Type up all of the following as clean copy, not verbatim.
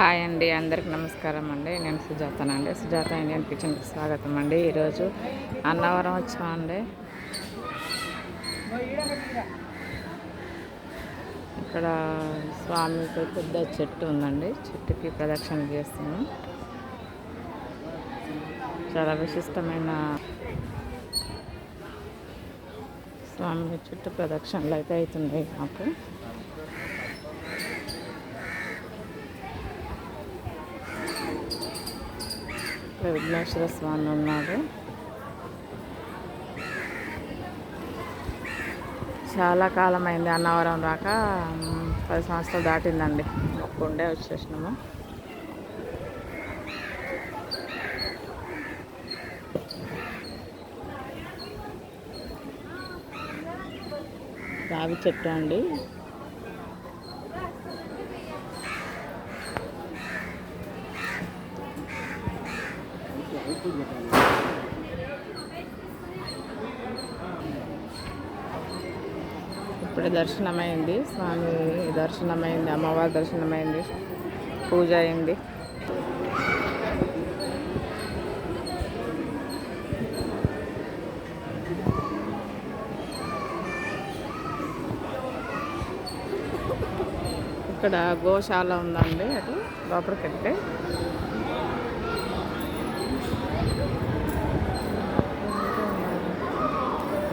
Hi అండి, అందరికి నమస్కారం అండి. నేను సుజాతనండి. సుజాత ఇండియన్ కిచెన్కి స్వాగతం అండి. ఈరోజు అన్నవరం వచ్చామండి. ఇక్కడ స్వామికి పెద్ద చెట్టు ఉందండి. చెట్టుకి ప్రదక్షిణ చేస్తున్నాం. చాలా విశిష్టమైన స్వామి చుట్టూ ప్రదక్షిణలు అయితే అవుతున్నాయి మాకు. విఘ్నేశ్వర స్వామి ఉన్నాడు. చాలా కాలం అయింది అన్నవరం రాక, 10 సంవత్సరాలు దాటిందండి. మొక్కుండే వచ్చేసినాము. రావి చెట్టు అండి. ఇప్పుడే దర్శనమైంది, స్వామి దర్శనమైంది, అమ్మవారి దర్శనమైంది, పూజ అయింది. ఇక్కడ గోశాల ఉందండి, అటు లోపలికి వెళ్తే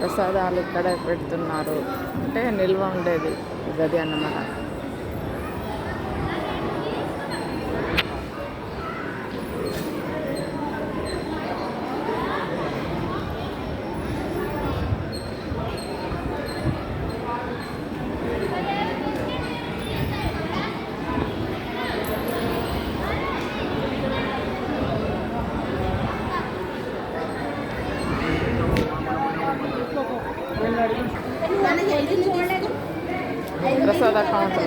ప్రసాదాలు ఇక్కడ పెడుతున్నారు. అంటే నిల్వ ఉండేది గది అన్నమాట. ప్రసాద కౌంటర్